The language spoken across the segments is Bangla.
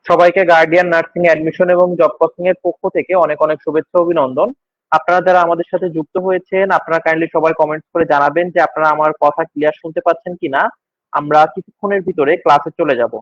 সবাইকে গার্ডিয়ান নার্সিং অ্যাডমিশন এবং জব কোচিং এর পক্ষ থেকে অনেক অনেক শুভেচ্ছা ও অভিনন্দন। আপনারা যারা আমাদের সাথে যুক্ত হয়েছেন, আপনারা কাইন্ডলি সবাই কমেন্টস করে জানাবেন যে আপনারা আমার কথা ক্লিয়ার শুনতে পাচ্ছেন কিনা। আমরা কিছুক্ষণের ভিতরে ক্লাসে চলে যাব।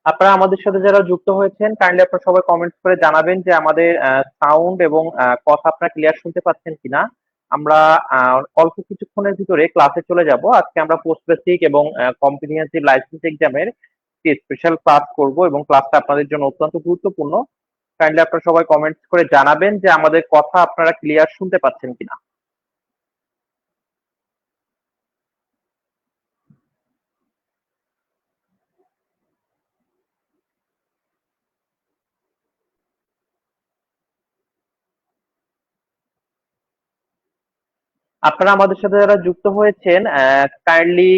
আপনারা আমাদের সাথে যারা যুক্ত হয়েছেন, কাইন্ডলি আপনারা সবাই কমেন্টস করে জানাবেন যে আমাদের সাউন্ড এবং কথা আপনারা ক্লিয়ার শুনতে পাচ্ছেন কিনা। আমরা অল্প কিছুক্ষণের ভিতরে ক্লাসে চলে যাব। আজকে আমরা পোস্ট বেসিক এবং কম্প্রিহেন্সিভ লাইসেন্স এক্সামের স্পেশাল ক্লাস করব এবং ক্লাসটা আপনাদের জন্য অত্যন্ত গুরুত্বপূর্ণ। কাইন্ডলি আপনারা সবাই কমেন্টস করে জানাবেন যে আমাদের কথা আপনারা ক্লিয়ার শুনতে পাচ্ছেন কিনা। আপনারা আমাদের সাথে যারা যুক্ত হয়েছেন, কাইন্ডলি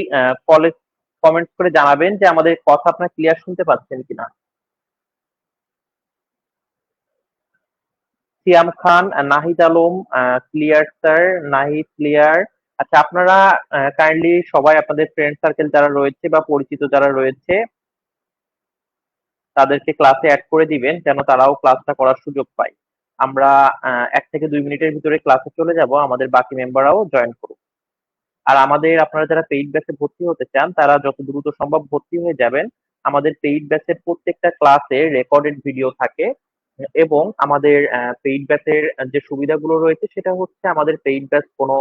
কলেজ কমেন্টস করে জানাবেন যে আমাদের কথা আপনারা ক্লিয়ার শুনতে পাচ্ছেন কিনা। Siam Khan, Nahid Alam, clear sir, Nahid clear. আচ্ছা, আপনারা কাইন্ডলি সবাই আপনাদের ফ্রেন্ড সার্কেল যারা রয়েছে বা পরিচিত যারা রয়েছে তাদেরকে ক্লাসে অ্যাড করে দিবেন যেন তারাও ক্লাসটা করার সুযোগ পায়। আমরা 1 থেকে 2 মিনিটের ভিতরে ক্লাসে চলে যাব, আমাদের বাকি মেম্বাররাও জয়েন করুন। আর আমাদের আপনারা যারা পেইড ব্যাচে ভর্তি হতে চান তারা যত দ্রুত সম্ভব ভর্তি হয়ে যাবেন। আমাদের পেইড ব্যাচের প্রত্যেকটা ক্লাসে রেকর্ডেড ভিডিও থাকে এবং আমাদের পেইড ব্যাচের যে সুবিধাগুলো রয়েছে সেটা হচ্ছে আমাদের পেইড ব্যাচ কোনো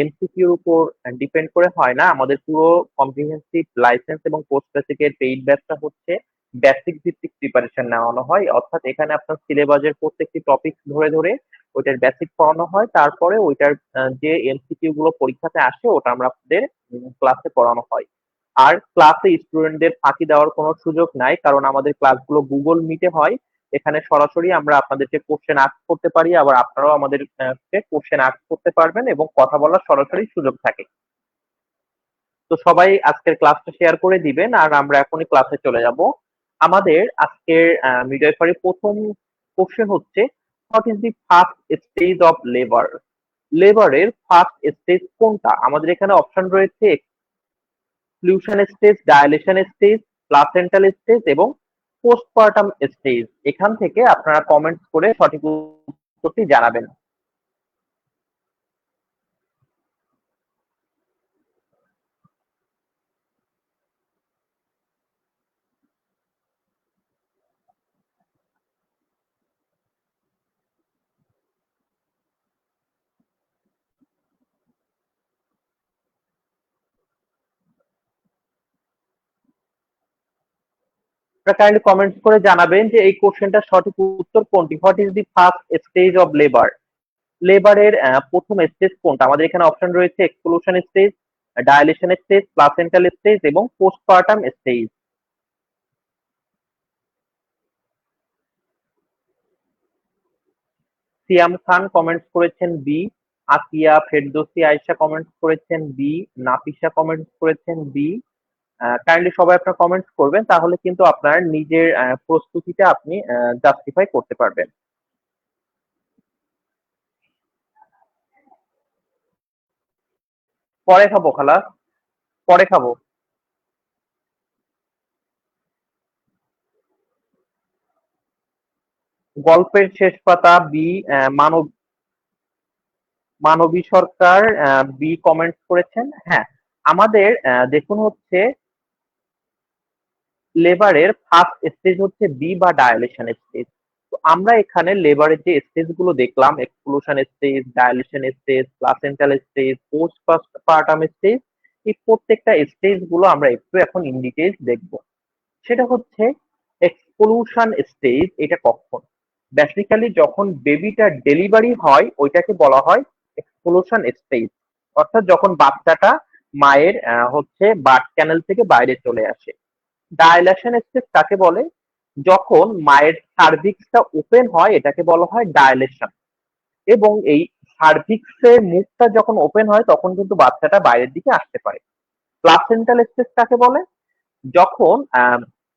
এমসিকিউর উপর ডিপেন্ড করে হয় না। আমাদের পুরো কম্প্রিহেন্সিভ লাইসেন্স এবং পোস্ট বেসিকের পেইড ব্যাচটা হচ্ছে বেসিক ভিত্তিক প্রিপারেশন নেওয়ানো হয়, অর্থাৎ এখানে আপনার সিলেবাসের প্রত্যেকটি টপিক ধরে ধরে ওইটার বেসিক পড়ানো হয়, তারপরে ওইটার যে এমসিকিউ গুলো পরীক্ষাতে আসে ওটা আমরা আপনাদের ক্লাসে পড়ানো হয়। আর ক্লাসে স্টুডেন্টদের ফাঁকি দেওয়ার কোনো সুযোগ নাই, কারণ আমাদের ক্লাসগুলো গুগল মিটে হয়। এখানে সরাসরি আমরা আপনাদেরকে কোশ্চেন আস্ক করতে পারি, আবার আপনারাও আমাদের কোশ্চেন আস্ক করতে পারবেন এবং কথা বলার সরাসরি সুযোগ থাকে। তো সবাই আজকের ক্লাসটা শেয়ার করে দিবেন আর আমরা এখনই ক্লাসে চলে যাব। আমাদের আজকের মিডওয়াইফারি প্রথম কোশ্চেন হচ্ছে, what is the first stage of labour? লেবারের ফার্স্ট স্টেজ কোনটা? আমাদের এখানে অপশন রয়েছে exclusion stage, dilation stage, placental stage এবং পোস্টপার্টাম স্টেজ। এখান থেকে আপনারা কমেন্টস করে সঠিক উত্তরটি জানাবেন। আপনারা কাইন্ডলি কমেন্টস করে জানাবেন যে এই কোশ্চেনটার সঠিক উত্তর কোনটি। What is the first stage of labour? লেবারের প্রথম স্টেজ কোনটা? আমাদের এখানে অপশন রয়েছে exclusion stage, dilation stage, placental stage এবং postpartum stage. Siam Khan comments করেছেন বি, আসিয়া ফেরদৌসী আয়েশা কমেন্টস করেছেন বি, নাফিসা কমেন্টস করেছেন বি। কাইন্ডলি সবাই আপনার কমেন্টস করবেন, তাহলে কিন্তু আপনার নিজের প্রস্তুতিটা আপনি জাস্টিফাই করতে পারবেন। পরে খাবো খালা, পরে খাবো। গল্পের শেষ পাতা বি। মানব মানবী সরকার বি কমেন্টস করেছেন। হ্যাঁ, আমাদের দেখুন হচ্ছে লেবারের ফার্স্ট স্টেজ হচ্ছে বি বা ডায়ালেশন স্টেজ। তো আমরা এখানে লেবারের যে স্টেজ গুলো দেখলাম, exclusion stage, dilation stage, placental stage, post partum stage, এই প্রত্যেকটা স্টেজ গুলো আমরা একটু এখন ইন ডিটেইলস দেখবো। সেটা হচ্ছে এক্সক্লুশন স্টেজ। এটা কখন? বেসিক্যালি যখন বেবিটা ডেলিভারি হয় ওইটাকে বলা হয় এক্সক্লুশন স্টেজ, অর্থাৎ যখন বাচ্চাটা মায়ের হচ্ছে বার্থ ক্যানেল থেকে বাইরে চলে আসে। ডায়ালেশন স্টেজ কাকে বলে? যখন মায়ের সার্ভিক্সটা ওপেন হয় এটাকে বলা হয় ডায়ালেশন, এবং এই সার্ভিক্সের মুখটা যখন ওপেন হয় তখন কিন্তু বাচ্চাটা বাইরের দিকে আসতে পারে। প্লাসেন্টাল স্টেজ কাকে বলে? যখন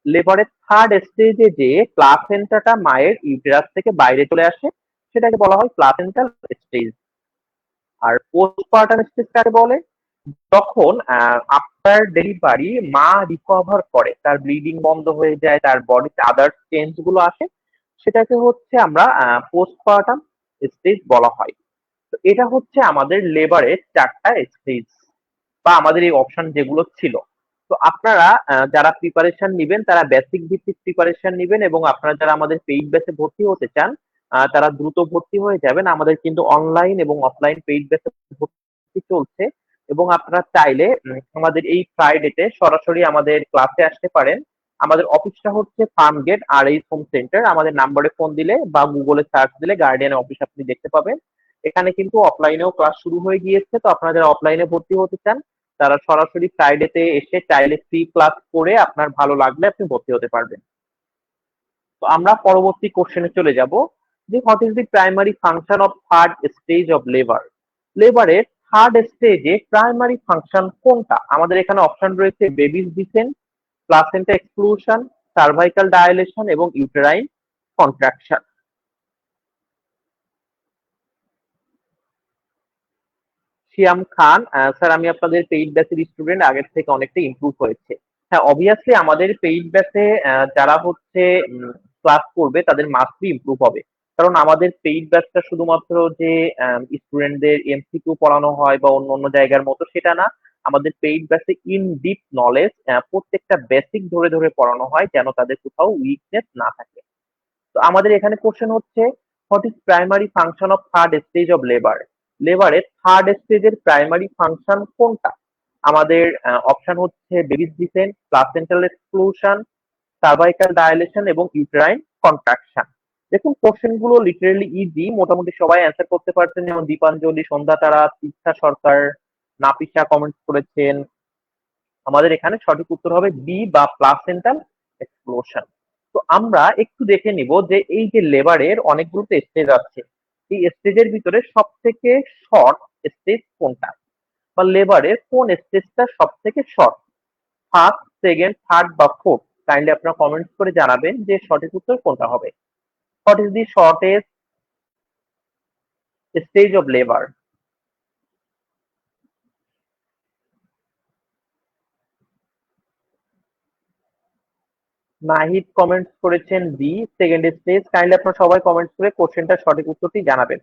লেবারের থার্ড স্টেজে যে প্লাসেন্টাটা মায়ের ইউটেরাস থেকে বাইরে চলে আসে সেটাকে বলা হয় প্লাসেন্টাল স্টেজ। আর পোস্টপার্টাম স্টেজ কাকে বলে? যখন আফটার ডেলিভারি মা রিকভার করে, তার ব্লিডিং বন্ধ হয়ে যায়, তার বডিতে আদার চেঞ্জ গুলো আসে, সেটাকে হচ্ছে আমরা পোস্টপার্টাম স্টেজ বলা হয়। তো এটা হচ্ছে আমাদের লেবারের চারটা স্টেজ বা আমাদের এই অপশন যেগুলো ছিল। তো আপনারা যারা প্রিপারেশন নিবেন তারা বেসিক ভিত্তিক প্রিপারেশন নিবেন, এবং আপনারা যারা আমাদের পেইড ব্যাচে ভর্তি হতে চান তারা দ্রুত ভর্তি হয়ে যাবেন। আমাদের কিন্তু অনলাইন এবং অফলাইন পেইড ব্যাচে ভর্তি চলছে, এবং আপনারা চাইলে আমাদের এই ফ্রাইডেতে সরাসরি আমাদের ক্লাসে আসতে পারেন। আমাদের অফিসটা হচ্ছে ফার্ম গেট আর এই হোম সেন্টার। আমাদের নাম্বারে ফোন দিলে বা গুগলে সার্চ দিলে গার্ডিয়ানের অফিস আপনি দেখতে পাবেন। এখানে কিন্তু অফলাইনেও ক্লাস শুরু হয়ে গিয়েছে, তো আপনারা যারা অফলাইনে ভর্তি হতে চান তারা সরাসরি ফ্রাইডেতে এসে চাইলে ফ্রি ক্লাস করে আপনার ভালো লাগলে আপনি ভর্তি হতে পারবেন। তো আমরা পরবর্তী কোশ্চেনে চলে যাব যে what is the primary function of third stage of labour. লেবারের থার্ড স্টেজে প্রাইমারি ফাংশন কোনটা? আমাদের এখানে অপশন রয়েছে baby's descent, placenta exclusion, cervical dilation এবং uterine contraction. Siam Khan, sir আমি আপনাদের পেইড ব্যাচের স্টুডেন্ট, আগের থেকে অনেকটা ইমপ্রুভ হয়েছে। হ্যাঁ, অবভিয়াসলি আমাদের পেইড ব্যাচে যারা হচ্ছে ক্লাস করবে তাদের মাস্টলি ইমপ্রুভ হবে, কারণ আমাদের পেইড ব্যাচটা শুধুমাত্র যে স্টুডেন্টদের এমসিকিউ পড়ানো হয় বা অন্য অন্য জায়গার মতো সেটা না। আমাদের পেইড ব্যাচে ইন ডিপ নলেজ প্রত্যেকটা বেসিক ধরে ধরে পড়ানো হয় যেন তাদের কোথাও উইকনেস না থাকে। তো আমাদের এখানে কোশ্চেন হচ্ছে what is primary function of third stage of labour. লেবারের থার্ড স্টেজের প্রাইমারি ফাংশন কোনটা? আমাদের অপশন হচ্ছে baby's descent, placental exclusion, cervical dilation এবং ইউটেরাইন কন্ট্রাকশন। দেখুন কোশ্চেন গুলো লিটারেলি ইজি, মোটামুটি সবাই অ্যান্সার করতে পারছেন, যেমন দীপাঞ্জলি, সন্ধ্যা তারা, তিথা সরকার, নাফিসা কমেন্টস করেছেন। আমাদের এখানে সঠিক উত্তর হবে বি বা প্লাসেন্টাল এক্সপ্লোশন। তো আমরা একটু দেখে নিব যে এই যে লেবারের অনেকগুলো স্টেজ আছে, এই স্টেজের ভিতরে সব থেকে শর্ট স্টেজ কোনটা, বা লেবারের কোন স্টেজটা সব থেকে শর্ট? ফার্স্ট, সেকেন্ড, থার্ড বা ফোর্থ? কাইন্ডলি আপনারা কমেন্টস করে জানাবেন যে সঠিক উত্তর কোনটা হবে। What is the shortest stage of labour? Nahid comments করেছেন বি, সেকেন্ড স্টেজ। কাইন্ডলি আপনারা সবাই কমেন্টস করে কোশ্চেনটার সঠিক উত্তরটি জানাবেন।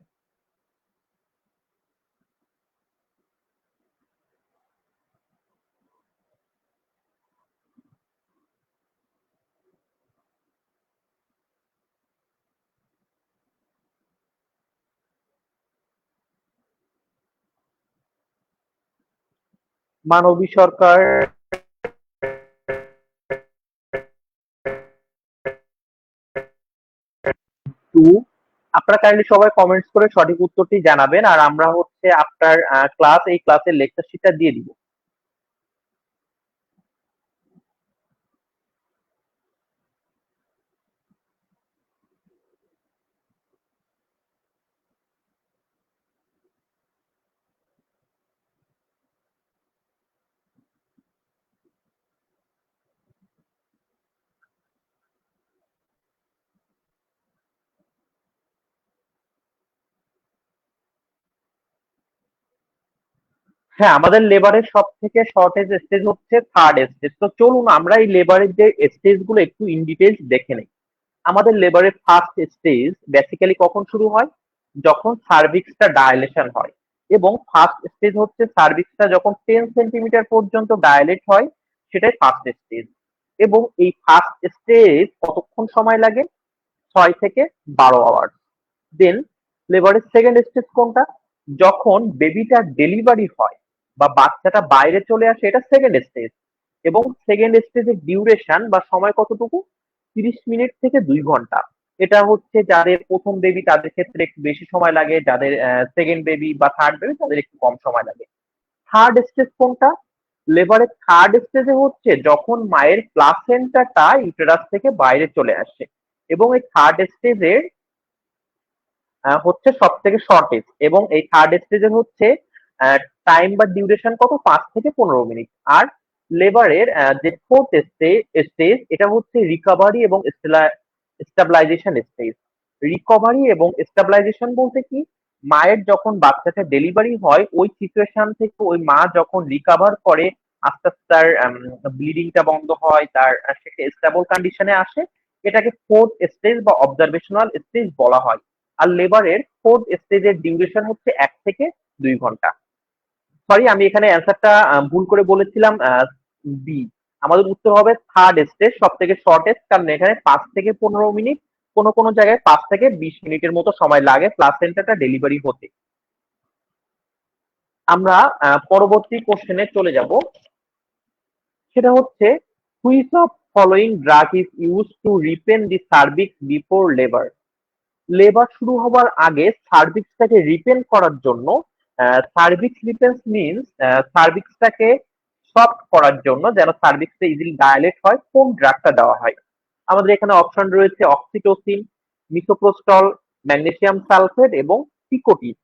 মানবী সরকার টু। আপনারা কাইন্ডলি সবাই কমেন্টস করে সঠিক উত্তরটি জানাবেন, আর আমরা হচ্ছে আফটার ক্লাস এই ক্লাসের লেকচার শিটটা দিয়ে দিব। হ্যাঁ, আমাদের লেবারের সব থেকে শর্টেজ স্টেজ হচ্ছে থার্ড স্টেজ। তো চলুন আমরা এই লেবারের যে স্টেজ গুলো একটু ইন ডিটেলস দেখে নেই। আমাদের লেবারের ফার্স্ট স্টেজ বেসিক্যালি কখন শুরু হয়? যখন সার্ভিক্সটা ডাইলেশন হয়, এবং ফার্স্ট স্টেজ হচ্ছে সার্ভিক্সটা যখন 10 সেন্টিমিটার পর্যন্ত ডাইলেট হয়, সেটাই ফার্স্ট স্টেজ। এবং এই ফার্স্ট স্টেজ কতক্ষণ সময় লাগে? 6 থেকে 12 আওয়ার। দেন লেবারের সেকেন্ড স্টেজ কোনটা? যখন বেবিটা ডেলিভারি হয় বা বাচ্চাটা বাইরে চলে আসে, এটা সেকেন্ড স্টেজ। এবং সেকেন্ড স্টেজের ডিউরেশন বা সময় কতটুকু? 30 মিনিট থেকে 2 ঘন্টা। এটা হচ্ছে যাদের প্রথম বেবি তাদের ক্ষেত্রে একটু বেশি সময় লাগে, যাদের সেকেন্ড বেবি বা থার্ড বেবি তাদের একটু কম সময় লাগে। থার্ড স্টেজ কোনটা? লেবারের থার্ড স্টেজে হচ্ছে যখন মায়ের প্লাসেন্টাটা ইউটেরাস থেকে বাইরে চলে আসে, এবং এই থার্ড স্টেজের হচ্ছে সব থেকে শর্টেজ, এবং এই থার্ড স্টেজের হচ্ছে টাইম বা ডিউরেশন কত? 5 থেকে 15 মিনিট। আর লেবারের যে ফোর্থ স্টেজ, এটা হচ্ছে রিকভারি এবং স্টেবিলাইজেশন স্টেজ। রিকভারি এবং স্টেবিলাইজেশন বলতে কি? মায়ের যখন বাচ্চাটা ডেলিভারি হয়, ওই সিচুয়েশন থেকে ওই মা যখন রিকভার করে, আস্তে আস্তে তার ব্লিডিংটা বন্ধ হয়, তার সে স্টেবল কন্ডিশনে আসে, এটাকে ফোর্থ স্টেজ বা অবজারভেশনাল স্টেজ বলা হয়। আর লেবারের ফোর্থ স্টেজের ডিউরেশন হচ্ছে 1 থেকে 2 ঘন্টা। সরি, আমি এখানে অ্যান্সারটা ভুল করে বলেছিলাম, বি। আমাদের উত্তর হবে থার্ড স্টেজ, সব থেকে শর্টেস্ট, কারণ এখানে 5 থেকে 15 মিনিট, কোনো কোনো জায়গায় 5 থেকে 20 মিনিটের মতো সময় লাগে প্লাসেন্টাটা ডেলিভারি হতে। আমরা পরবর্তী কোশ্চেনে চলে যাব। সেটা হচ্ছে, which of following drug is use to repent the cervix before labour? Labour শুরু হবার আগে সার্ভিক্সটাকে রিপেন করার জন্য, সার্ভিক্স রিপেন্স মিনস সার্ভিক্সটাকে সফট করার জন্য, যেন সার্ভিক্সটা ইজিলি ডায়ালেট হয়, কোন ড্রাগটা দেওয়া হয়? আমাদের এখানে অপশন রয়েছে অক্সিটোসিন, মিসোপ্রোস্টল, ম্যাগনেসিয়াম সালফেট এবং পিকোটিন।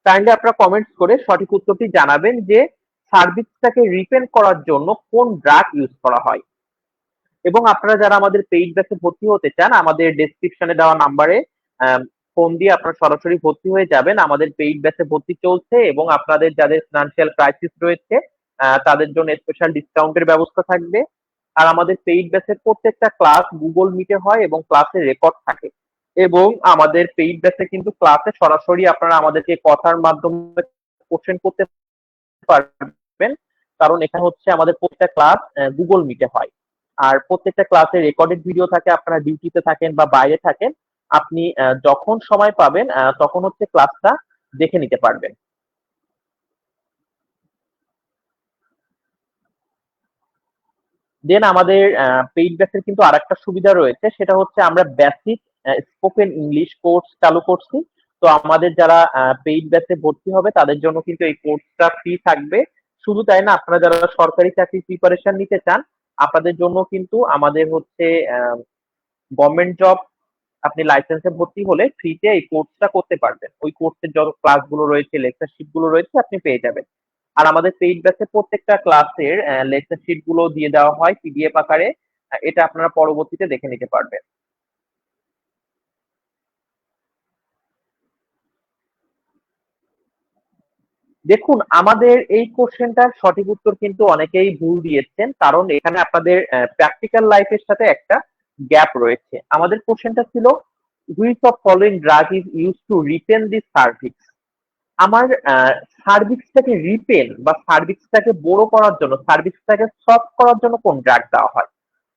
কাইন্ডলি আপনারা কমেন্টস করে সঠিক উত্তরটি জানাবেন যে সার্ভিক্সটাকে রিপেন করার জন্য কোন ড্রাগ ইউজ করা হয়। এবং আপনারা যারা আমাদের পেইড ব্যাচে ভর্তি হতে চান, আমাদের ডেসক্রিপশনে দেওয়া নাম্বারে ফোন দিয়ে আপনারা সরাসরি ভর্তি হয়ে যাবেন। আমাদের পেইড ব্যাচে ভর্তি চলছে, এবং আপনাদের যাদের ফিনান্সিয়াল ক্রাইসিস রয়েছে তাদের জন্য স্পেশাল ডিসকাউন্টের ব্যবস্থা থাকবে। আর আমাদের পেইড ব্যাচের প্রত্যেকটা ক্লাস গুগল মিটে হয় এবং ক্লাসের রেকর্ড থাকে। এবং আমাদের পেইড ব্যাচে কিন্তু ক্লাসে সরাসরি আপনারা আমাদেরকে কথার মাধ্যমে কোশ্চেন করতে পারবেন, কারণ এখানে হচ্ছে আমাদের প্রত্যেকটা ক্লাস গুগল মিটে হয়। আর প্রত্যেকটা ক্লাসে রেকর্ডেড ভিডিও থাকে, আপনারা ডিউটিতে থাকেন বা বাইরে থাকেন, আপনি যখন সময় পাবেন তখন হচ্ছে ক্লাসটা দেখে নিতে পারবেন। দেন আমাদের পেইড ব্যাচের কিন্তু আরেকটা সুবিধা রয়েছে, সেটা হচ্ছে আমরা বেসিক স্পোকেন ইংলিশ কোর্স চালু করছি। তো আমাদের যারা পেইড ব্যাচে ভর্তি হবে তাদের জন্য কিন্তু এই কোর্সটা ফ্রি থাকবে। শুধু তাই না, আপনারা যারা সরকারি চাকরির প্রিপারেশন নিতে চান, আপনাদের জন্য কিন্তু আমাদের হচ্ছে গভর্নমেন্ট জব, আপনি লাইসেন্সে ভর্তি হলে ফ্রিতে এই কোর্সটা করতে পারবেন। ওই কোর্সের যত ক্লাসগুলো রয়েছে, লেকচার শিট গুলো রয়েছে, আপনি পেয়ে যাবেন। আর আমাদের পেইড ব্যাচে প্রত্যেকটা ক্লাসের লেকচার শিট গুলো দিয়ে দেওয়া হয় পিডিএফ আকারে। এটা আপনারা পরবর্তীতে দেখে নিতে পারবেন। দেখুন, আমাদের এই কোশ্চেনটার সঠিক উত্তর কিন্তু অনেকেই ভুল দিয়েছেন, কারণ এখানে আপনাদের প্র্যাকটিক্যাল লাইফের সাথে একটা গ্যাপ রয়েছে। আমাদের কোশ্চেনটা ছিল, which of following drug is use to written the cervix? আমার সার্ভিক্সটাকে রিপেন বা সার্ভিক্সটাকে বড় করার জন্য, সার্ভিক্সটাকে সফট করার জন্য কোন ড্রাগ দেওয়া হয়?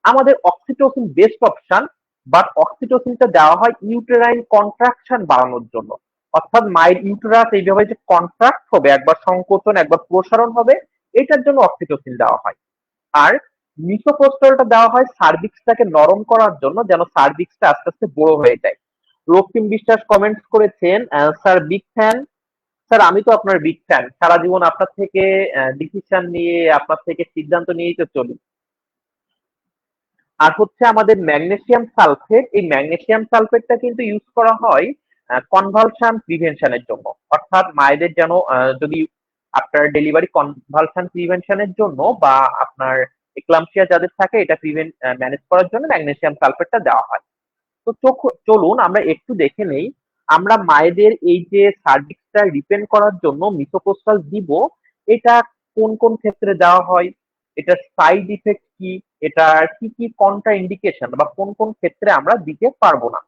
আমাদের অক্সিটোসিন বেস্ট অপশন, বাট অক্সিটোসিনটা দেওয়া হয় ইউটেরাইন কন্ট্রাকশন বাড়ানোর জন্য। অর্থাৎ মায়ের ইউটেরাস এইভাবে যে কন্ট্রাক্ট হবে, একবার সংকোচন একবার প্রসারণ হবে, এটার জন্য অক্সিটোসিন দেওয়া হয়। আর মিসোপ্রোস্টলটা দেওয়া হয় সার্ভিক্সটাকে নরম করার জন্য, যেন সার্ভিক্সটা আস্তে আস্তে বড় হয়ে যায়। রক্তিম বিশ্বাস কমেন্টস করেছেন, স্যার বিগ ফ্যান। স্যার আমি তো আপনার বিগ ফ্যান, সারা জীবন আপনার থেকে ডিসিশন নিয়ে, আপনার থেকে সিদ্ধান্ত নিয়েই তো চলি। আর হচ্ছে আমাদের ম্যাগনেসিয়াম সালফেট, এই ম্যাগনেসিয়াম সালফেটটা কিন্তু ইউজ করা হয় কনভালশন প্রিভেনশনের জন্য। অর্থাৎ মায়েদের যেন যদি আপনার ডেলিভারি কনভালশন প্রিভেনশনের জন্য বা আপনার এক্লাম্পসিয়া যাদের থাকে, এটা ম্যানেজ করার জন্য ম্যাগনেসিয়াম সালফেটটা দেওয়া হয়। তো চলুন আমরা একটু দেখে নেই, আমরা মায়েদের এই যে সার্ভিক্সটা রিপেন করার জন্য মিসোপ্রোস্টাল দিব, এটা কোন কোন ক্ষেত্রে দেওয়া হয়। এটার সাইড ইফেক্ট কি, এটার কি কি কন্ট্রা ইন্ডিকেশন বা কোন কোন ক্ষেত্রে আমরা দিতে পারবো না।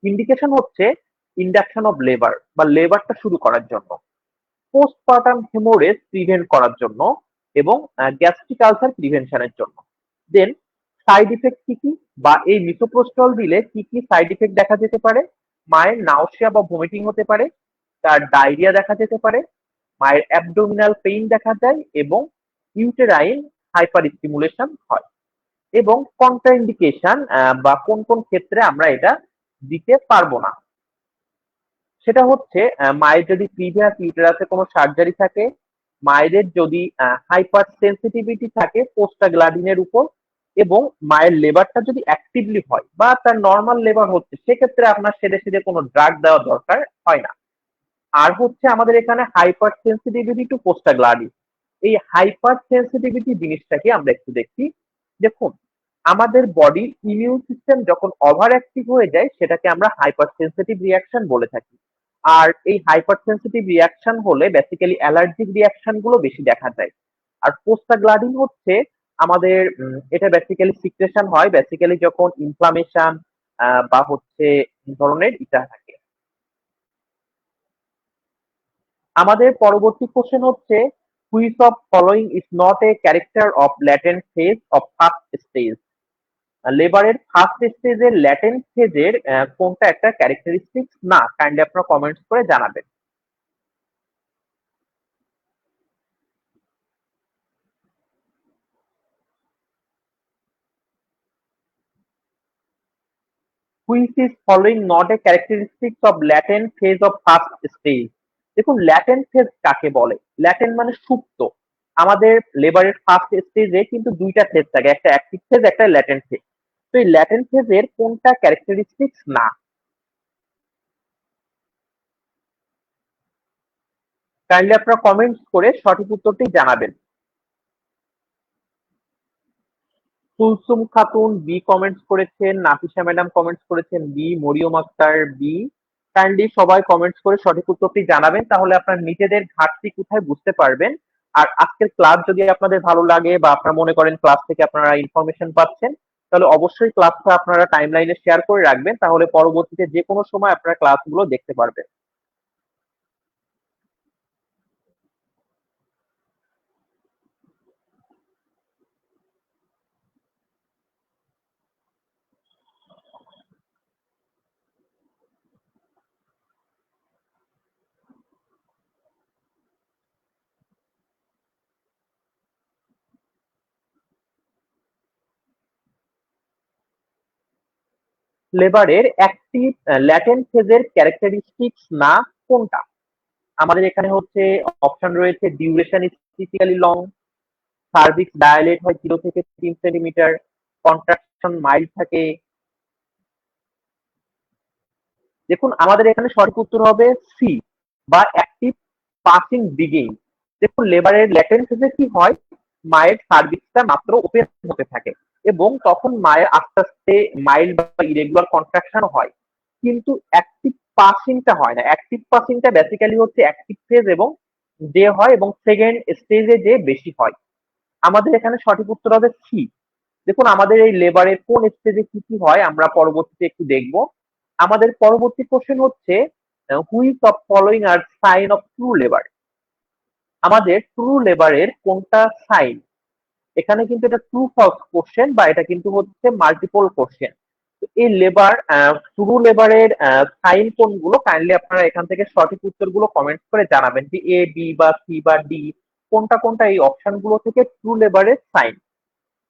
ইন্ডিকেশন হচ্ছে ইন্ডাকশন অফ লেবার বা লেবারটা শুরু করার জন্য, পোস্টপার্টাম হেমোরেজ প্রিভেন্ট করার জন্য, এবং গ্যাস্ট্রিক আলসার প্রিভেনশনের জন্য। দেন সাইড ইফেক্ট কি কি, বা এই মিসোপ্রোস্টল দিলে কি কি সাইড ইফেক্ট দেখা যেতে পারে। মায়ের নাউসিয়া বা ভমিটিং হতে পারে, তার ডায়রিয়া দেখা যেতে পারে, মায়ের অ্যাবডোমিনাল পেইন দেখা যায়, এবং ইউটেরাইন হাইপার স্টিমুলেশন হয়। এবং কন্ট্রাইন্ডিকেশন বা কোন কোন ক্ষেত্রে আমরা এটা দিতে পারবো না, সেটা হচ্ছে মায়ের যদি প্রিভিয়াস ইউটেরাসে কোনো সার্জারি থাকে, মায়েদের যদি হাইপার সেন্সিটিভিটি থাকে প্রোস্টাগ্ল্যান্ডিনের উপর, এবং মায়ের লেবারটা যদি অ্যাক্টিভলি হয় বা তার নর্মাল লেবার হচ্ছে, সেক্ষেত্রে আপনার সেরে সেরে কোনো ড্রাগ দেওয়া দরকার হয় না। আর হচ্ছে আমাদের এখানে হাইপার সেন্সিটিভিটি টু প্রোস্টাগ্ল্যান্ডিন, এই হাইপার সেন্সিটিভিটি জিনিসটাকে আমরা একটু দেখি। দেখুন, আমাদের বডির ইমিউন সিস্টেম যখন ওভার অ্যাক্টিভ হয়ে যায় সেটাকে আমরা হাইপার সেন্সিটিভ রিয়াকশন বলে থাকি। আর এই হাইপার সেন্সিটিভ রিয়াকশন হলে বেসিক্যালি অ্যালার্জিক রিয়াকশন গুলো বেশি দেখা যায়। আর প্রোস্টাগ্ল্যান্ডিন হচ্ছে আমাদের এটা বেসিক্যালি সিক্রেশন হয় বেসিক্যালি যখন ইনফ্লামেশন বা হচ্ছে ধরনের ইটা থাকে। আমাদের পরবর্তী কোশ্চেন হচ্ছে, which of following is not a character of latent phase of first stage. লেবারের ফার্স্ট স্টেজের ল্যাটেন্ট ফেজের কোনটা একটা ক্যারেক্টারিস্টিক্স না, কাইন্ডলি আপনারা কমেন্টস করে জানাবেন। Which is following not a characteristics of latent phase of first stage. দেখুন, ল্যাটেন্ট ফেজ কাকে বলে? ল্যাটেন্ট মানে সুপ্ত। আমাদের লেবারের ফার্স্ট স্টেজে কিন্তু দুইটা ফেজ থাকে, একটা অ্যাক্টিভ ফেজ, একটা ল্যাটেন্ট ফেজ। তো এই ল্যাটেন্ট ফেজের কোনটা ক্যারেক্টারিস্টিক্স না? কাইন্ডলি আপনারা কমেন্টস করে সঠিক উত্তরটি জানাবেন। কুলসুম খাতুন বি কমেন্টস করেছেন, নাফিসা ম্যাডাম কমেন্টস করেছেন B, Mariam Akter B. Kindly সবাই কমেন্টস করে সঠিক উত্তরটি জানাবেন, তাহলে আপনার নিজেদের ঘাটতি কোথায় বুঝতে পারবেন। আর আজকের ক্লাস যদি আপনাদের ভালো লাগে বা আপনারা মনে করেন ক্লাস থেকে আপনারা ইনফরমেশন পাচ্ছেন, তাহলে অবশ্যই ক্লাসটা আপনারা টাইমলাইনে শেয়ার করে রাখবেন, তাহলে পরবর্তীতে যে কোনো সময় আপনারা ক্লাসগুলো দেখতে পারবেন। লেবারের অ্যাক্টিভ ল্যাটেন্ট ফেজের ক্যারেক্টারিস্টিক্স না কোনটা? আমাদের এখানে হচ্ছে অপশন রয়েছে, duration is typically long, cervix dilate হয় 0 থেকে 3 সেন্টিমিটার, কন্ট্রাকশন মাইল্ড থাকে। দেখুন, আমাদের এখানে সঠিক উত্তর হবে সি, বা অ্যাক্টিভ পাসিং বিগিং। দেখুন, লেবারের ল্যাটেন্ট ফেজে কি হয়, মায়ের সার্ভিক্সটা মাত্র ওপেন হতে থাকে, এবং তখন মায়ের আস্তে আস্তে মাইল্ড বা ইরেগুলার কন্ট্রাকশন হয়, কিন্তু অ্যাক্টিভ পাসিংটা হয় না। অ্যাক্টিভ পাসিংটা বেসিক্যালি হচ্ছে অ্যাক্টিভ ফেজ এবং যে হয়, এবং সেকেন্ড স্টেজে যে বেশি হয়। আমাদের এখানে সঠিক উত্তর হবে সি। দেখুন, আমাদের এই লেবারের কোন স্টেজে কি কি হয় আমরা পরবর্তীতে একটু দেখব। আমাদের পরবর্তী কোশ্চেন হচ্ছে, which of following are sign of true labour. আমাদের ট্রু লেবারের কোনটা সাইন? এখানে কিন্তু এটা ট্রু ফলস কোশ্চেন, বা এটা কিন্তু হচ্ছে মাল্টিপল কোশ্চেন। তো এই লেবার, ট্রু লেবারের সাইন কোনগুলো, কাইন্ডলি আপনারা এখান থেকে সঠিক উত্তরগুলো কমেন্ট করে জানাবেন যে এ, বি বা সি বা ডি, কোনটা কোনটা এই অপশন গুলো থেকে ট্রু লেবারের সাইন।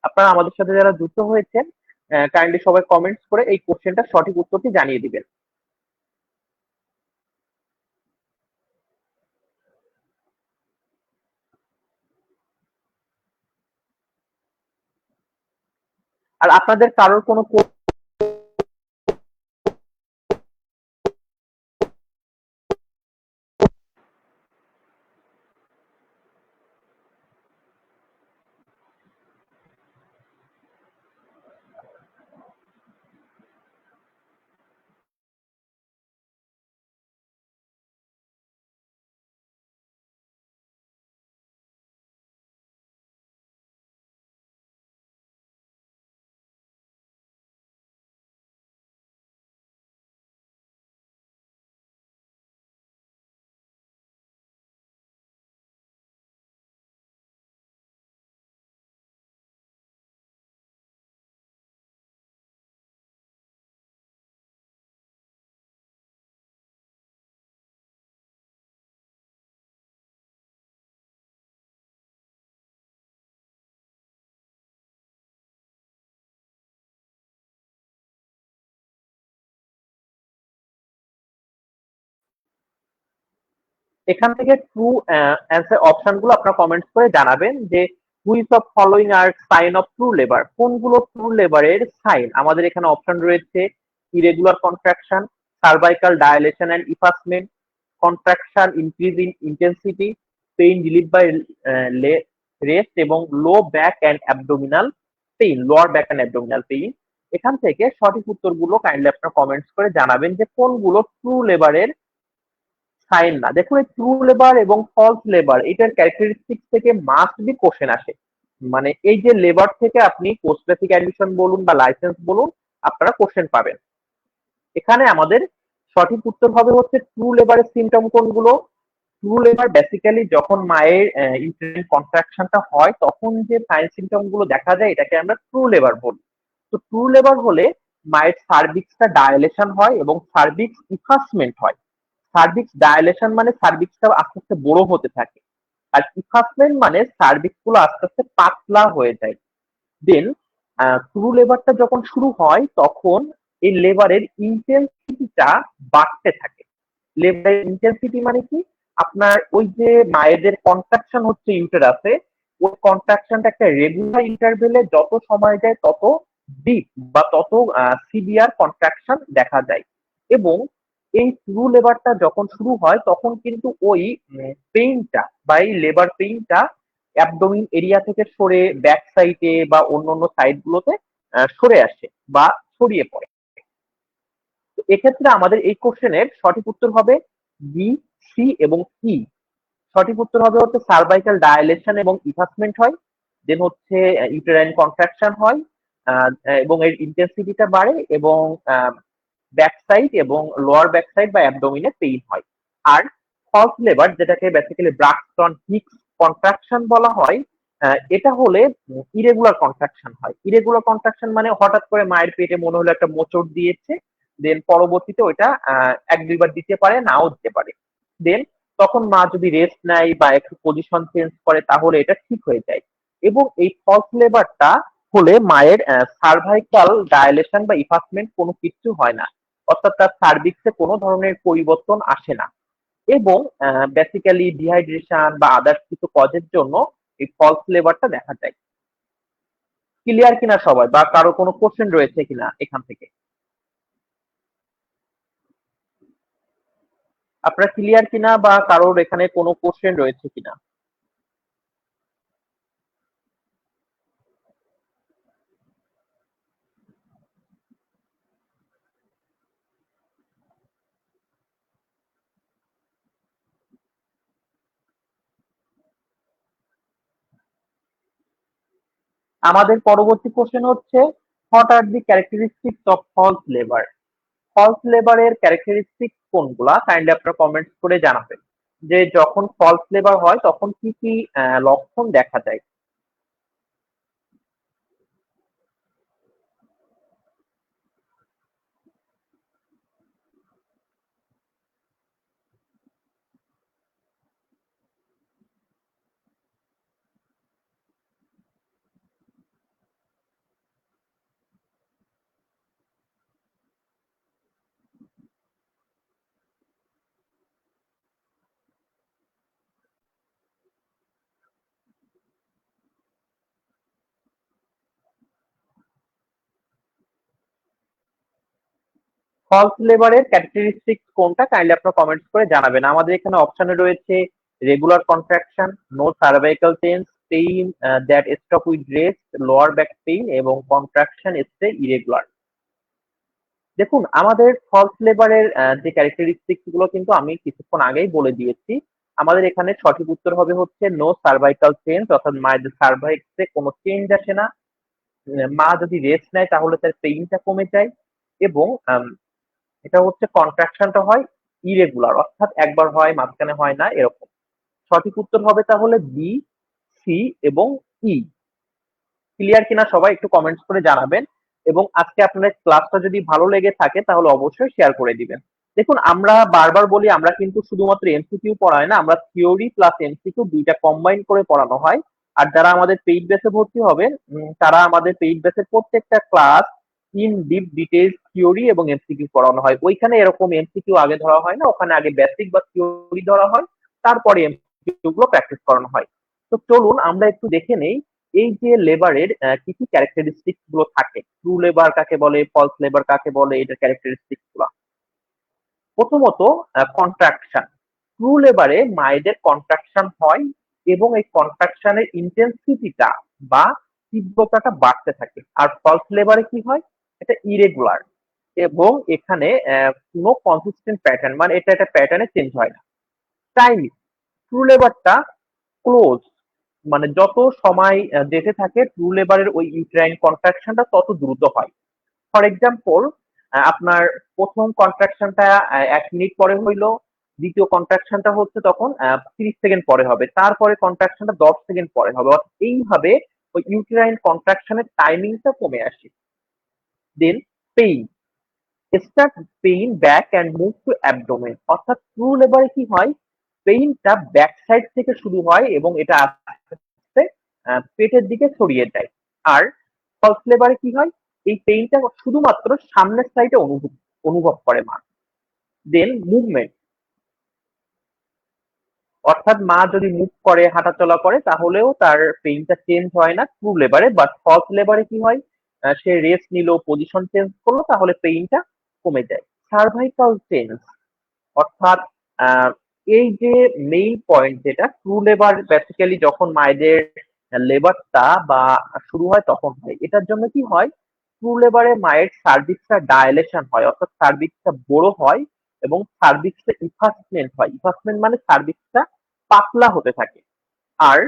আপনারা আমাদের সাথে যারা যুক্ত হয়েছেন, কাইন্ডলি সবাই কমেন্টস করে এই কোশ্চেনটা সঠিক উত্তরটি জানিয়ে দিবেন। আর আপনাদের কারোর কোনো এখান থেকে ট্রু অ্যান্সার অপশনগুলো আপনারা কমেন্টস করে জানাবেন যে which of following are sign of true labour, কোনগুলো ট্রু লেবারের সাইন। আমাদের এখানে অপশন রয়েছে irregular contraction, cervical dilation and effacement, contraction increase in intensity, pain relieve by rest এবং low back and abdominal pain, lower back and abdominal pain. এখান থেকে সঠিক উত্তরগুলো কাইন্ডলি আপনারা কমেন্টস করে জানাবেন যে কোনগুলো ট্রু লেবারের সাইন না। দেখুন এই ট্রু লেবার এবং ফলস লেবার এটার ক্যারেক্টারিস্টিক্স থেকে মাস্ট বি কোশ্চেন আসে। মানে এই যে লেবার থেকে আপনি পোস্ট বেসিক অ্যাডমিশন বলুন বা লাইসেন্স বলুন, আপনারা কোশ্চেন পাবেন। এখানে আমাদের সঠিক উত্তর হবে হচ্ছে ট্রু লেবারের সিমটম কোনগুলো। ট্রু লেবার বেসিক্যালি যখন মায়ের ইউটেরাইন কন্ট্রাকশনটা হয় তখন যে সাইন সিমটম গুলো দেখা যায় এটাকে আমরা ট্রু লেবার বলি। তো ট্রু লেবার হলে মায়ের সার্ভিক্সটা ডায়ালেশন হয় এবং সার্ভিক্স ইফাসমেন্ট হয়। সার্ভিক্স ডায়ালেশন মানে সার্ভিক্সটা আস্তে আস্তে বড় হতে থাকে, আর ইফাসমেন্ট মানে সার্ভিক্স গুলো আস্তে আস্তে পাতলা হয়ে যায়। দেন ট্রু লেবারটা যখন শুরু হয় তখন এই লেবারের ইন্টেন্সিটিটা বাড়তে থাকে। লেবারের ইন্টেন্সিটি মানে কি, আপনার ওই যে মায়েদের কন্ট্রাকশন হচ্ছে ইউটেরাসে, ওই কন্ট্রাকশনটা একটা রেগুলার ইন্টারভেলে যত সময় যায় তত ডিপ বা তত সিভিয়ার কন্ট্রাকশন দেখা যায়। এবং এই ট্রু লেবারটা যখন শুরু হয় তখন কিন্তু ওই পেইনটা বা এই লেবার পেইনটা অ্যাবডোমিন এরিয়া থেকে সরে ব্যাক সাইডে বা অন্য অন্য সাইড গুলোতে সরে আসে বা ছড়িয়ে পড়ে। তো এক্ষেত্রে আমাদের এই কোশ্চেনের সঠিক উত্তর হবে বি, সি এবং ই। সঠিক উত্তর হবে হচ্ছে সার্ভাইকাল ডায়ালেশন এবং ইফাসমেন্ট হয়, দেন হচ্ছে ইউটেরাইন কন্ট্রাকশন হয় এবং এর ইন্টেন্সিটিটা বাড়ে এবং ব্যাক সাইড এবং লোয়ার ব্যাক সাইড বা অ্যাবডোমিনে পেইন হয়। আর ফলস লেবার যেটাকে বেসিক্যালি ব্রাক্সটন হিক্স কন্ট্রাকশন বলা হয়, এটা হলে ইরেগুলার কন্ট্রাকশন হয়। ইরেগুলার কন্ট্রাকশন মানে হঠাৎ করে মায়ের পেটে মনে হলো একটা মোচড় দিয়েছে, দেন পরবর্তীতে ওইটা এক দুইবার দিতে পারে, নাও দিতে পারে। দেন তখন মা যদি রেস্ট নেয় বা একটু পজিশন চেঞ্জ করে তাহলে এটা ঠিক হয়ে যায়। এবং এই ফলস লেবারটা হলে মায়ের সার্ভাইকাল ডায়ালেশন বা ইফাসমেন্ট কোনো কিছু হয় না, অর্থাৎ তার সার্ভিক্সে কোনো ধরনের পরিবর্তন আসে না। এবং বেসিক্যালি ডিহাইড্রেশন বা আদার্স কিছু কজের জন্য এই ফলস লেবারটা দেখা যায়। ক্লিয়ার কিনা সবাই, বা কারো কোনো কোশ্চেন রয়েছে কিনা এখান থেকে? আপনারা ক্লিয়ার কিনা বা কারোর এখানে কোনো কোশ্চেন রয়েছে কিনা? আমাদের পরবর্তী কোশ্চেন হচ্ছে what are the characteristics of false labour. False লেবারের ক্যারেক্টারিস্টিক্স কোনগুলা কাইন্ডলি আপনারা কমেন্টস করে জানাবেন যে যখন ফলস লেবার হয় তখন কি কি লক্ষণ দেখা যায়। ফলস লেবারের ক্যারেক্টারিস্টিক্স কোনটা কাইন্ডলি আপনারা কমেন্টস করে জানাবেন। আমাদের এখানে অপশনে রয়েছে regular contraction, no cervical change, pain that stop with rest, lower back pain এবং কন্ট্রাকশন স্টে ইরেগুলার। দেখুন আমাদের ফলস লেবারের যে ক্যারেক্টারিস্টিক্স গুলো কিন্তু আমি কিছুক্ষণ আগেই বলে দিয়েছি। আমাদের এখানে সঠিক উত্তর হবে হচ্ছে নো সার্ভাইকাল চেঞ্জ, অর্থাৎ মায়ের সার্ভাইক্সে কোনো চেঞ্জ আসে না। মা যদি রেস্ট নেয় তাহলে তার পেইনটা কমে যায় এবং এটা হচ্ছে কন্ট্রাকশনটা হয় ইরেগুলার, অর্থাৎ একবার হয় মাঝখানে হয় না এরকম। সঠিক উত্তর হবে তাহলে বি, সি এবং ই। ক্লিয়ার কিনা সবাই একটু কমেন্টস করে জানাবেন। এবং আজকে আপনাদের ক্লাসটা যদি ভালো লেগে থাকে তাহলে অবশ্যই শেয়ার করে দিবেন। দেখুন আমরা বারবার বলি আমরা কিন্তু শুধুমাত্র এমসিকিউ পড়াই না, আমরা থিওরি প্লাস এমসিকিউ দুইটা কম্বাইন করে পড়ানো হয়। আর যারা আমাদের পেইড বেসে ভর্তি হবেন তারা আমাদের পেইড বেসের প্রত্যেকটা class in deep details theory এবং এমসিকিউ পড়ানো হয়। ওইখানে এরকম এমসিকিউ আগে ধরা হয় না, ওখানে আগে বেসিক বা থিওরি ধরা হয়, তারপরে এমসিকিউ গুলো প্র্যাকটিস করানো হয়। তো চলুন আমরা একটু দেখে নেই এই যে লেবারের কি কি ক্যারেক্টারিস্টিক্স গুলো থাকে, ট্রু লেবার কাকে বলে, ফলস লেবার কাকে বলে, এটার ক্যারেক্টারিস্টিক্স গুলো। প্রথমত কন্ট্রাকশন। ট্রু লেবারে মায়েদের কন্ট্রাকশন হয় এবং এই কন্ট্রাকশনের ইন্টেন্সিটিটা বা তীব্রতাটা বাড়তে থাকে। আর ফলস লেবারে কি হয়, এটা ইরেগুলার এবং এখানে কোনো কনসিস্টেন্ট প্যাটার্ন, মানে এটা একটা প্যাটার্নে চেঞ্জ হয় না। টাইমিং, ট্রু লেবারটা ক্লোজ, মানে যত সময় যেতে থাকে ট্রু লেবারের ওই ইউটেরাইন কন্ট্রাকশনটা তত দ্রুত হয়। ফর এক্সাম্পল, আপনার প্রথম কন্ট্রাকশনটা 1 মিনিট পরে হইলো, দ্বিতীয় কন্ট্রাকশনটা হচ্ছে তখন 30 সেকেন্ড পরে হবে, তারপরে কন্ট্রাকশনটা 10 সেকেন্ড পরে হবে। অর্থাৎ এইভাবে ওই ইউটেরাইন কন্ট্রাকশনের টাইমিংটা কমে আসে। Then pain, start pain back and move to abdomen. অর্থাৎ ট্রু লেবারে কি হয়, পেইনটা ব্যাক সাইড থেকে শুরু হয় এবং এটা আস্তে আস্তে পেটের দিকে ছড়িয়ে যায়। আর ফলস লেবারে কি হয়, এই পেইনটা শুধুমাত্র সামনের সাইডে অনুভব অনুভব করে মা। দেন মুভমেন্ট, অর্থাৎ মা যদি মুভ করে, হাঁটাচলা করে, তাহলেও তার পেইনটা চেঞ্জ হয় না ট্রু লেবারে। বাট ফলস লেবারে কি হয়, সে রেস্ট নিল, পজিশন চেঞ্জ করলো, তাহলে পেইনটা কমে যায়। সার্ভাইকাল চেঞ্জ, অর্থাৎ আহ, এই যে মেইন পয়েন্ট, যেটা ট্রু লেবার বেসিক্যালি যখন মায়েদের লেবারটা বা শুরু হয় তখন হয়। এটার জন্য কি হয়, ট্রু লেবারে মায়ের সার্ভিক্সটা ডাইলেশন হয়, অর্থাৎ সার্ভিক্সটা বড় হয় এবং সার্ভিক্সটা ইফাসমেন্ট হয়। ইফাসমেন্ট মানে সার্ভিক্সটা পাতলা হতে থাকে। আর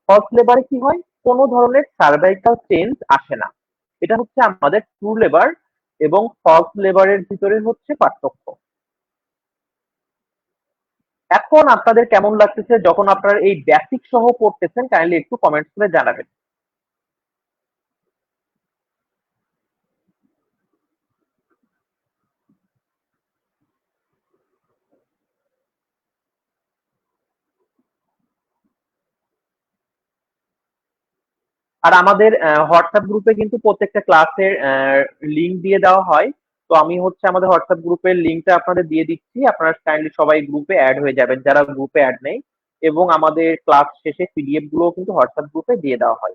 ফলস লেবারে কি হয়, কোনো ধরনের সার্ভাইকাল চেঞ্জ আসে না। এটা হচ্ছে আমাদের ট্রু লেবার এবং ফলস লেবারের ভিতরে হচ্ছে পার্থক্য। এখন আপনাদের কেমন লাগতেছে যখন আপনারা এই বেসিক সহ পড়তেছেন, কাইন্ডলি একটু কমেন্টস করে জানাবেন। আর আমাদের হোয়াটসঅ্যাপ গ্রুপে কিন্তু প্রত্যেকটা ক্লাসের লিংক দিয়ে দেওয়া হয়। তো আমি হচ্ছে আমাদের হোয়াটসঅ্যাপ গ্রুপের লিংকটা আপনাদের দিয়ে দিচ্ছি, আপনারা কাইন্ডলি সবাই গ্রুপে অ্যাড হয়ে যাবেন যারা গ্রুপে অ্যাড নেই। এবং আমাদের ক্লাস শেষে পিডিএফ গুলো কিন্তু হোয়াটসঅ্যাপ গ্রুপে দিয়ে দেওয়া হয়।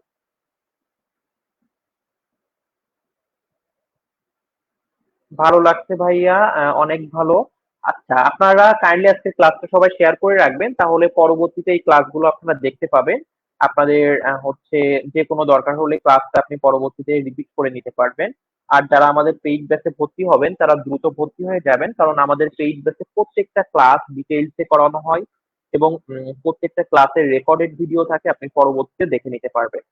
ভালো লাগছে ভাইয়া, অনেক ভালো। আচ্ছা, আপনারা কাইন্ডলি আজকে ক্লাসটা সবাই শেয়ার করে রাখবেন, তাহলে পরবর্তীতে এই ক্লাসগুলো আপনারা দেখতে পাবেন। আপনাদের হচ্ছে যে কোনো দরকার হলে ক্লাসটা আপনি পরবর্তীতে রিপিট করে নিতে পারবেন। আর যারা আমাদের পেইড ব্যাচে ভর্তি হবেন তারা দ্রুত ভর্তি হয়ে যাবেন, কারণ আমাদের পেইড ব্যাচে প্রত্যেকটা ক্লাস ডিটেইলসে করানো হয় এবং প্রত্যেকটা ক্লাসের রেকর্ডেড ভিডিও থাকে, আপনি পরবর্তীতে দেখে নিতে পারবেন।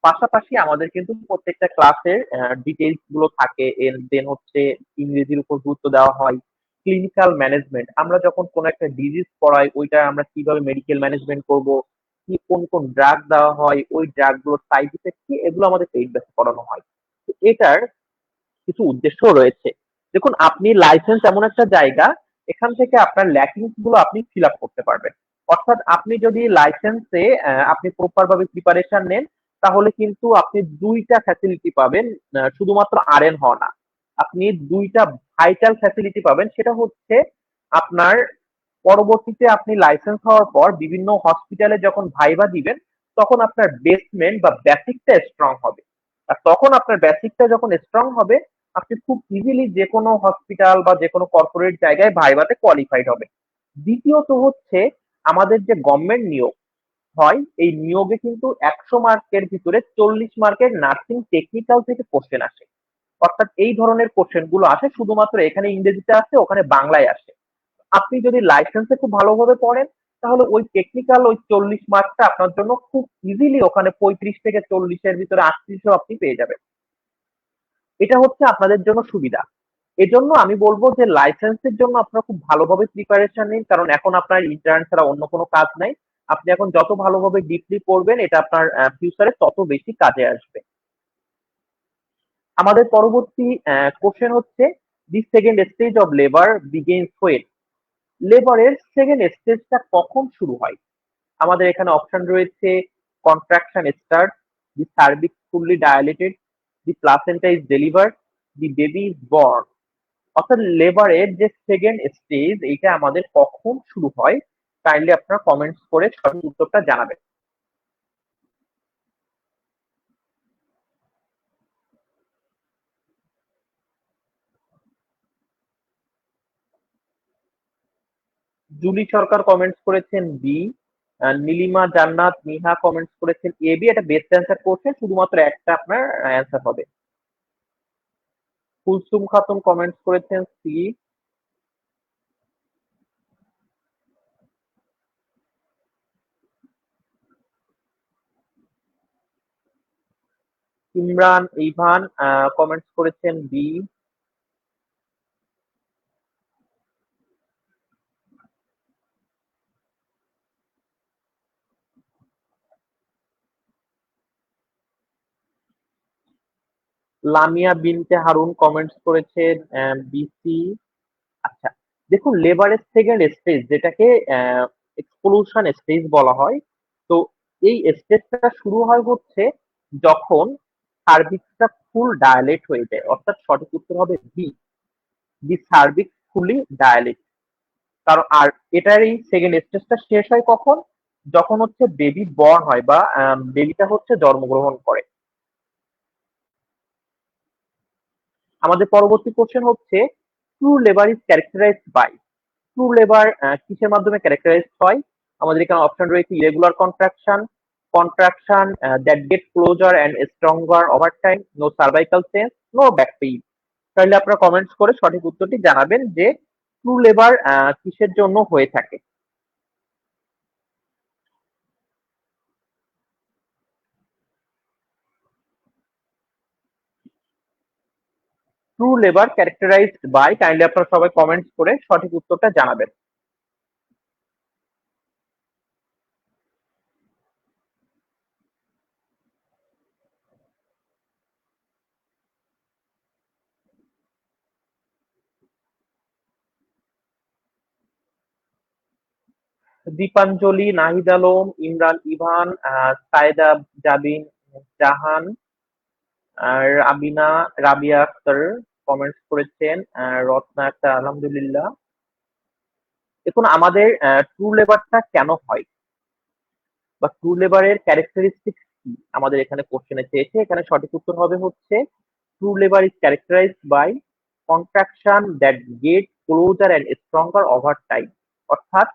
পাশাপাশি আমাদের কিন্তু প্রত্যেকটা ক্লাসের ডিটেইলস গুলো থাকে। দেন হচ্ছে ইংরেজির উপর গুরুত্ব দেওয়া হয়। ক্লিনিক্যাল ম্যানেজমেন্ট, আমরা যখন কোনো একটা ডিজিজ পড়াই ওইটা আমরা কিভাবে মেডিকেল ম্যানেজমেন্ট করব, কি কোন কোন ড্রাগ দেওয়া হয়, ওই ড্রাগ গুলোর সাইড ইফেক্ট কি, এগুলো আমাদের পেইড বেসে পড়ানো হয়। তো এটার কিছু উদ্দেশ্য রয়েছে। দেখুন, আপনি লাইসেন্স এমন একটা জায়গা, এখান থেকে আপনার ল্যাকিংস গুলো আপনি ফিল আপ করতে পারবেন। অর্থাৎ আপনি যদি লাইসেন্সে আপনি প্রপার ভাবে প্রিপারেশন নেন, তাহলে কিন্তু আপনি দুইটা ফ্যাসিলিটি পাবেন, শুধুমাত্র আরএন হওয়া না। আপনি দুইটা ভাইটাল ফ্যাসিলিটি পাবেন, সেটা হচ্ছে আপনার পরবর্তীতে আপনি লাইসেন্স হওয়ার পর বিভিন্ন হসপিটালে যখন ভাইবা দিবেন, তখন আপনার বেসমেন্ট বা বেসিকটা স্ট্রং হবে। আর তখন আপনার বেসিকটা যখন স্ট্রং হবে, আপনি খুব ইজিলি যে কোনো হসপিটাল বা যে কোনো কর্পোরেট জায়গায় ভাইভাতে কোয়ালিফাইড হবে। দ্বিতীয়ত হচ্ছে আমাদের যে গভর্নমেন্ট নিয়োগ হয়, এই নিয়োগে কিন্তু 100 মার্কের ভিতরে 40 মার্কের নার্সিং টেকনিক্যাল থেকে কোশ্চেন আসে। অর্থাৎ এই ধরনের কোশ্চেন গুলো আসে, শুধুমাত্র এখানে ইংরেজিতে আসে, ওখানে বাংলায় আসে। আপনি যদি লাইসেন্সে খুব ভালোভাবে পড়েন, তাহলে ওই টেকনিক্যাল ওই 40 মার্কটা আপনার জন্য খুব ইজিলি ওখানে 35 থেকে 40-এর ভিতরে 38ও আপনি পেয়ে যাবেন। এটা হচ্ছে আপনাদের জন্য সুবিধা। এজন্য আমি বলবো যে লাইসেন্সের জন্য আপনারা খুব ভালোভাবে প্রিপারেশন নিন, কারণ এখন আপনার ইন্টার্ন ছাড়া অন্য কোনো কাজ নাই। আপনি এখন যত ভালোভাবে ডিপলি পড়বেন, এটা আপনার ফিউচারে তত বেশি কাজে আসবে। আমাদের পরবর্তী কোশ্চেন হচ্ছে, the second stage of labour begins when. লেবারের সেকেন্ড স্টেজটা কখন শুরু হয়? আমাদের এখানে অপশন রয়েছে, contraction start, the cervix fully dilated, the placenta is delivered, the baby is born. অর্থাৎ লেবারের যে সেকেন্ড স্টেজ, এইটা আমাদের কখন শুরু হয়? কাইন্ডলি আপনারা কমেন্টস করে সঠিক উত্তরটা জানাবেন। জুলি সরকার কমেন্টস করেছেন বি। নীলিমা জান্নাত নিহা কমেন্টস করেছেন এ বি। এটা বেস্ট অ্যান্সার করছেন, শুধুমাত্র একটা আপনার অ্যান্সার হবে। কুলসুম খাতুন কমেন্টস করেছেন সি। ইমরান ইভান কমেন্টস করেছেন বি। লামিয়া বিনতে হারুন কমেন্টস করেছেন বিসি। আচ্ছা, দেখুন লেবারের সেকেন্ড স্টেজ যেটাকে এক্সপ্লোশন স্টেজ বলা হয়, তো এই স্টেজটা শুরু হয় হচ্ছে যখন সার্ভিক্সটা ফুল ডায়ালেট হয়ে যায়, অর্থাৎ সঠিক উত্তর হবে বি, দি সার্ভিক্স ফুলি ডায়ালেট। কারণ আর এটার এই সেকেন্ড স্টেজটা শেষ হয় কখন, যখন হচ্ছে বেবি বর্ন হয় বা বেবিটা হচ্ছে জন্মগ্রহণ করে। আমাদের পরবর্তী কোশ্চেন হচ্ছে true labour is characterized by. True labour কিসের মাধ্যমে ক্যারেক্টারাইজড হয়? আমাদের এখানে অপশন রয়েছে irregular contraction, contraction that get closer and stronger over time, no cervical sense, no back pain. তাহলে আপনারা কমেন্টস করে সঠিক উত্তরটি জানাবেন যে ট্রু লেবার কিসের জন্য হয়ে থাকে। True labour characterized by, kindly আপনারা সবাই কমেন্টস করে সঠিক উত্তরটা জানাবেন। দীপাঞ্জলি, নাহিদ আলম, ইমরান ইভান, সায়েদা জাবিন জাহান, আর আবিনা, রাবিয়া আক্তার কমেন্টস করেছেন, রত্না আক্তার আলহামদুলিল্লাহ। দেখুন আমাদের ট্রু লেবারটা কেন হয় বা ট্রু লেবারের ক্যারেক্টারিস্টিক্স কি আমাদের এখানে কোশ্চেনে চেয়েছে। এখানে সঠিক উত্তর হবে হচ্ছে true labour is characterized by contraction that get closer and stronger over time. অর্থাৎ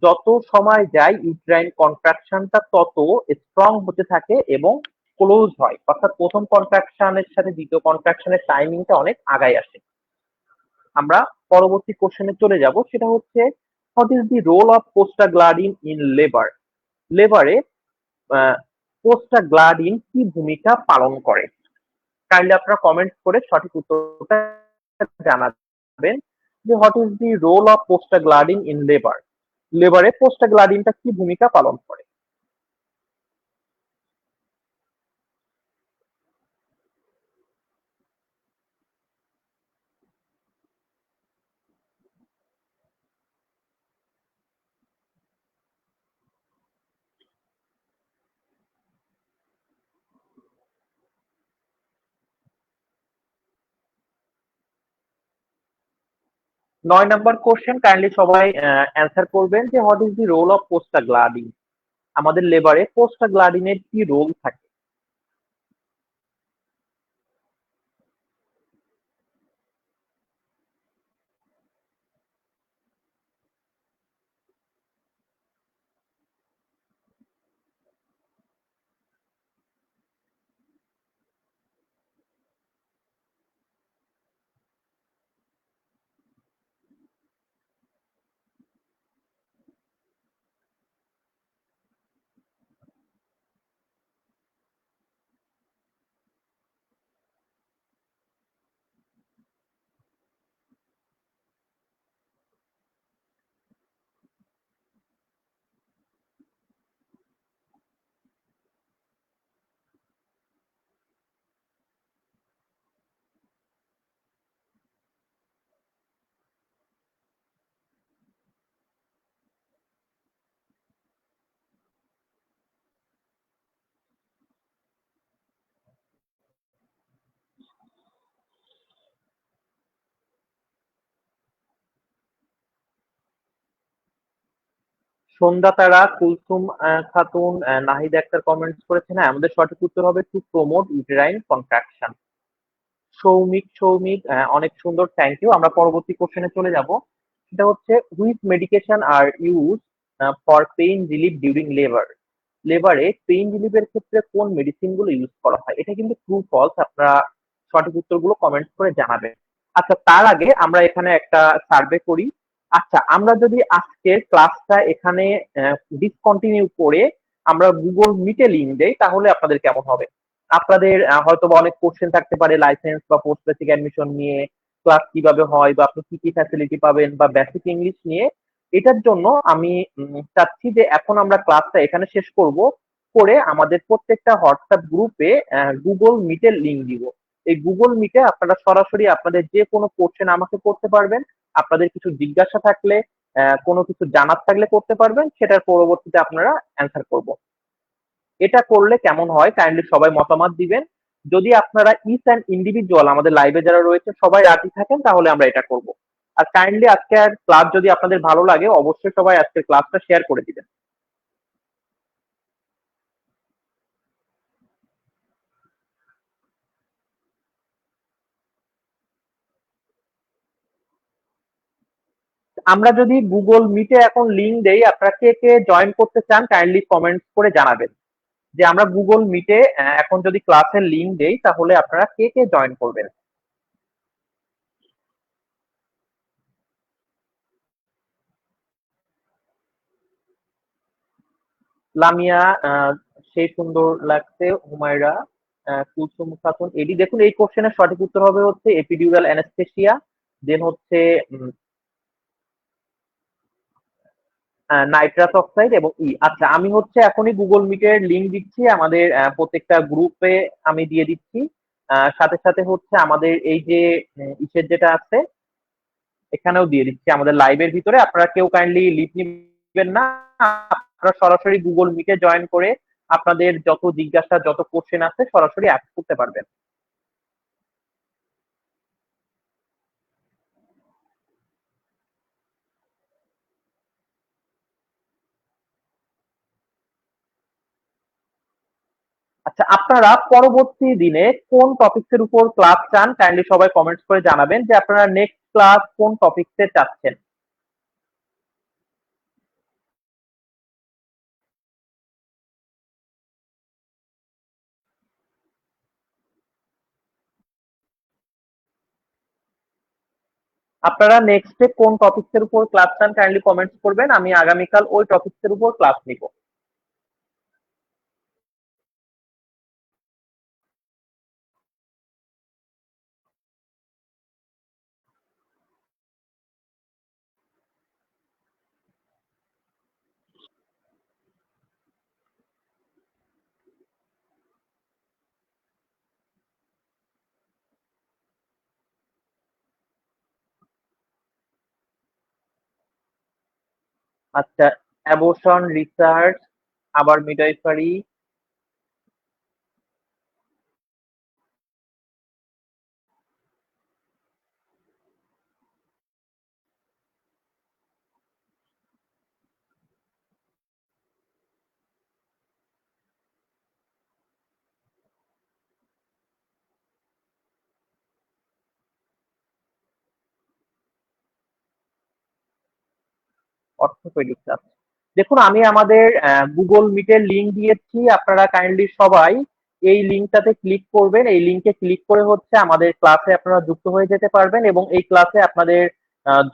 যত সময় যায় ইউট্রাইন কন্ট্রাকশনটা তত স্ট্রং হতে থাকে এবং ক্লোজ হয়, অর্থাৎ প্রথম কন্ট্রাকশনের সাথে দ্বিতীয় কন্ট্রাকশনের টাইমিংটা অনেক আগায় আসে। আমরা পরবর্তী কোশ্চেনে চলে যাব, সেটা হচ্ছে what is the role of prostaglandin in labour. লেবারে প্রোস্টাগ্ল্যান্ডিন কি ভূমিকা পালন করে? কাইন্ডলি আপনারা কমেন্ট করে সঠিক উত্তরটা জানাবেন যে what is the role of prostaglandin in labour. লেবারে প্রোস্টাগ্ল্যান্ডিনটা কি ভূমিকা পালন করে? 9 নম্বর কোশ্চেন, কাইন্ডলি সবাই অ্যান্সার করবেন যে what is the role of prostaglandin. আমাদের লেবারে প্রোস্টাগ্ল্যান্ডিনের কি রোল থাকে? সন্ধ্যা তারা, কুলসুম খাতুন, নাহিদ আক্তার কমেন্টস করেছে। হ্যাঁ, আমাদের সঠিক উত্তর হবে to promote uterine contraction. Soumik অনেক সুন্দর, থ্যাংক ইউ। আমরা পরবর্তী কোশ্চেনে চলে যাব। সেটা হচ্ছে which medication are use for pain relief during লেবারে পেইন রিলিফের ক্ষেত্রে কোন মেডিসিন গুলো ইউজ করা হয়? এটা কিন্তু ট্রু ফলস, আপনারা সঠিক উত্তরগুলো কমেন্টস করে জানাবেন। আচ্ছা, তার আগে আমরা এখানে একটা সার্ভে করি। আচ্ছা, আমরা যদি আজকের ক্লাসটা এখানে ডিসকন্টিনিউ করে আমরা গুগল মিটে লিংক দেই, তাহলে আপনাদের কেমন হবে? আপনাদের হয়তো বা অনেক কোশ্চেন থাকতে পারে লাইসেন্স বা পোস্ট বেসিক অ্যাডমিশন নিয়ে, ক্লাস কিভাবে হয় বা আপনি কি কি ফ্যাসিলিটি পাবেন বা বেসিক ইংলিশ নিয়ে। এটার জন্য আমি চাচ্ছি যে এখন আমরা ক্লাসটা এখানে শেষ করব, করে আমাদের প্রত্যেকটা হোয়াটসঅ্যাপ গ্রুপে গুগল মিটের লিংক দিব। এই গুগল মিটে আপনারা সরাসরি আপনাদের যে কোনো কোশ্চেন আমাকে করতে পারবেন। আপনাদের কিছু জিজ্ঞাসা থাকলে, কোনো কিছু জানার থাকলে করতে পারবেন, সেটার পরবর্তীতে আপনারা অ্যান্সার করব। এটা করলে কেমন হয় কাইন্ডলি সবাই মতামত দিবেন। যদি আপনারা ইচ অ্যান্ড ইন্ডিভিজুয়াল আমাদের লাইভে যারা রয়েছে সবাই রাজি থাকেন, তাহলে আমরা এটা করব। আর কাইন্ডলি আজকের ক্লাস যদি আপনাদের ভালো লাগে, অবশ্যই সবাই আজকের ক্লাসটা শেয়ার করে দিবেন। আমরা যদি গুগল মিটে এখন লিংক দেই, আপনারা কে কে জয়েন করতে চান কাইন্ডলি কমেন্টস করে জানাবেন। যে আমরা গুগল মিটে এখন যদি ক্লাসের লিংক দেই, তাহলে আপনারা কে কে জয়েন করবেন? লামিয়া, সেই সুন্দর লাগছে। হুমায়রা, কুলসুম খাতুন, এডি। দেখুন, এই কোশ্চেনের সঠিক উত্তর হবে হচ্ছে এপিডিউরাল অ্যানেস্থেসিয়া, দেন হচ্ছে নাইট্রাস অক্সাইড এবং আচ্ছা, আমি হচ্ছে এখনই গুগল মিটের লিংক দিচ্ছি আমাদের প্রত্যেকটা গ্রুপে, আমি দিয়ে দিচ্ছি। সাথে সাথে হচ্ছে আমাদের এই যে ইসের যেটা আছে, এখানেও দিয়ে দিচ্ছি আমাদের লাইভের ভিতরে। আপনারা কেউ কাইন্ডলি লিভ নিবেন না, আপনারা সরাসরি গুগল মিটে জয়েন করে আপনাদের যত জিজ্ঞাসা, যত কোশ্চেন আছে সরাসরি অ্যাড করতে পারবেন। আচ্ছা, আপনারা পরবর্তী দিনে কোন টপিকস এর উপর ক্লাস চান কাইন্ডলি সবাই কমেন্টস করে জানাবেন যে আপনারা নেক্সট ক্লাস কোন টপিকস এ চাচ্ছেন। আপনারা নেক্সটে কোন টপিকস এর উপর ক্লাস চান কাইন্ডলি কমেন্টস করবেন, আমি আগামীকাল ওই টপিকস এর উপর ক্লাস নিব। আচ্ছা, অ্যাবর্শন রিসার্চ, আবার মিডওয়াইফারি। অর্থোপেডিক্স। আছে, দেখুন আমি আমাদের গুগল মিটের লিংক দিয়েছি, আপনারা কাইন্ডলি সবাই এই লিংকটাতে ক্লিক করবেন। এই লিংকে ক্লিক করে হচ্ছে আমাদের ক্লাসে আপনারা যুক্ত হয়ে যেতে পারবেন এবং এই ক্লাসে আপনাদের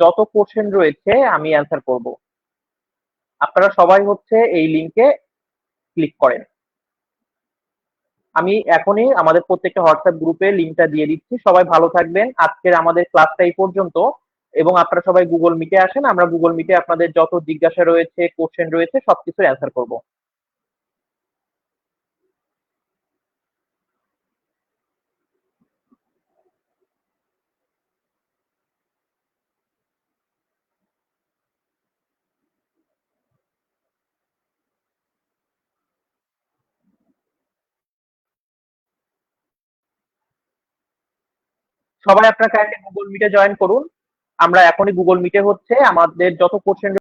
যত কোশ্চেন রয়েছে আমি অ্যান্সার করব। আপনারা সবাই হচ্ছে এই লিংকে ক্লিক করেন। আমি এখনই আমাদের প্রত্যেকটা হোয়াটসঅ্যাপ গ্রুপে লিংকটা দিয়ে দিচ্ছি। সবাই ভালো থাকবেন। আজকের আমাদের ক্লাসটা এই পর্যন্ত, এবং আপনারা সবাই গুগল মিটে আসেন, আমরা গুগল মিটে আপনাদের যত জিজ্ঞাসা রয়েছে, কোশ্চেন রয়েছে, সবকিছুর অ্যান্সার করব। সবাই আপনার কাইন্ডলি গুগল মিটে জয়েন করুন। আমরা এখনই গুগল মিটে হচ্ছে আমাদের যত কোশ্চেন